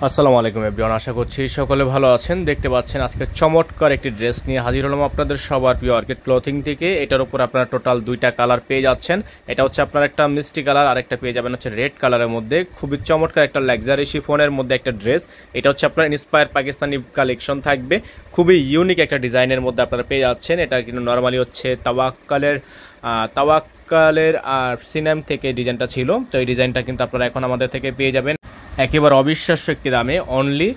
আসসালামু আলাইকুম এভরিওয়ান, আশা করছি সকলে ভালো আছেন। দেখতে পাচ্ছেন আজকে চমৎকার একটি ড্রেস নিয়ে হাজির হলাম আপনাদের সবার প্রিয় অর্কিড ক্লথিং থেকে। এটার উপর আপনারা টোটাল দুইটা কালার পেয়ে যাচ্ছেন। এটা হচ্ছে আপনার একটা মিষ্টি কালার, আর একটা পেয়ে যাবেন হচ্ছে রেড কালারের মধ্যে। খুবই চমৎকার একটা লাক্সারি শিফনের মধ্যে একটা ড্রেস। এটা হচ্ছে আপনার ইন্সপায়ার পাকিস্তানি কালেকশন থাকবে, খুবই ইউনিক একটা ডিজাইনের মধ্যে আপনারা পেয়ে যাচ্ছেন। এটা কিন্তু নর্মালি হচ্ছে তাওয়াক্কালের আর সিনাম থেকে ডিজাইনটা ছিল, তো এই ডিজাইনটা কিন্তু আপনারা এখন আমাদের থেকে পেয়ে যাবেন একেবারে অবিশ্বাস্য একটি দামে, অনলি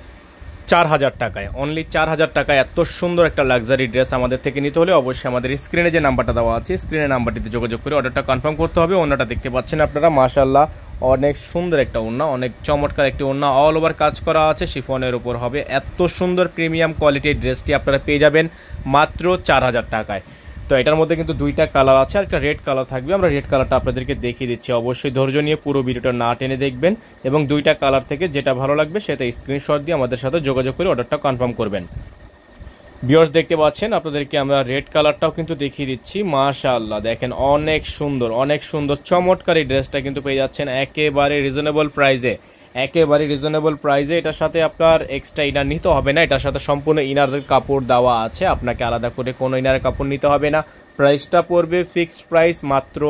4000 টাকায়। অনলি 4000 টাকায় এত সুন্দর একটা লাক্সারি ড্রেস আমাদের থেকে নিতে হলে অবশ্যই আমাদের স্ক্রিনে যে নাম্বারটা দেওয়া আছে, স্ক্রিনের নাম্বারটিতে যোগাযোগ করে অর্ডারটা কনফার্ম করতে হবে। ওড়নাটা দেখতে পাচ্ছেন আপনারা, মাশাআল্লাহ অনেক সুন্দর একটা ওড়না, অনেক চমৎকার একটি ওড়না, অল ওভার কাজ করা আছে, শিফনের উপর হবে। এত সুন্দর প্রিমিয়াম কোয়ালিটির ড্রেসটি আপনারা পেয়ে যাবেন মাত্র 4000 টাকায়। তো এটার মধ্যে কিন্তু দুইটা কালার আছে, আর একটা রেড কালার থাকবে। আমরা রেড কালারটা আপনাদেরকে দেখিয়ে দিচ্ছি, অবশ্যই ধৈর্য নিয়ে পুরো ভিডিওটা না টেনে দেখবেন, এবং দুইটা কালার থেকে যেটা ভালো লাগবে সেটা স্ক্রিনশট দিয়ে আমাদের সাথে যোগাযোগ করে অর্ডারটা কনফার্ম করবেন। ভিউয়ার্স দেখতে পাচ্ছেন, আপনাদেরকে আমরা রেড কালারটাও কিন্তু দেখিয়ে দিচ্ছি। মাশাআল্লাহ দেখেন, অনেক সুন্দর অনেক সুন্দর চমৎকার এই ড্রেসটা কিন্তু পেয়ে যাচ্ছেন একেবারে রিজনেবল প্রাইসে। একেবারে রিজনেবল প্রাইসে। এটার সাথে আপনার এক্সট্রা ইনার নিতে হবে না, এটার সাথে সম্পূর্ণ ইনারের কাপড় দেওয়া আছে, আপনাকে আলাদা করে কোনো ইনারের কাপড় নিতে হবে না। প্রাইসটা পড়বে ফিক্সড প্রাইস মাত্র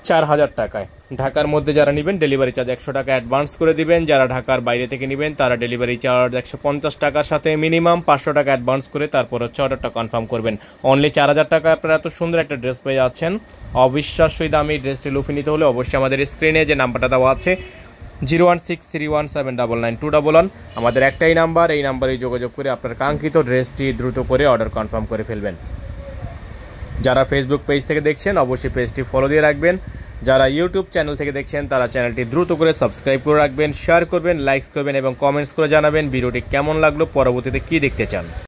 4000 টাকায়। ঢাকার মধ্যে যারা নেবেন ডেলিভারি চার্জ 100 টাকা অ্যাডভান্স করে দিবেন, যারা ঢাকার বাইরে থেকে নেবেন তারা ডেলিভারি চার্জ 150 টাকার সাথে মিনিমাম 500 টাকা অ্যাডভান্স করে তারপর হচ্ছে অর্ডারটা কনফার্ম করবেন। অনলি 4000 টাকায় আপনারা এত সুন্দর একটা ড্রেস পেয়ে যাচ্ছেন। অবিশ্বাস্যই দামি ড্রেসটি লুফে নিতে হলে অবশ্যই আমাদের স্ক্রিনে যে নাম্বারটা দেওয়া আছে 01631799211 আমাদের একটাই নাম্বার, এই নাম্বারে যোগাযোগ করে আপনার কাঙ্ক্ষিত ড্রেসটি দ্রুত করে অর্ডার কনফার্ম করে ফেলবেন। যারা ফেসবুক পেজ থেকে দেখছেন অবশ্যই পেজটি ফলো দিয়ে রাখবেন, যারা ইউটিউব চ্যানেল থেকে দেখছেন তারা চ্যানেলটি দ্রুত করে সাবস্ক্রাইব করে রাখবেন, শেয়ার করবেন, লাইক করবেন এবং কমেন্টস করে জানাবেন ভিডিওটি কেমন লাগলো, পরবর্তীতে কী দেখতে চান।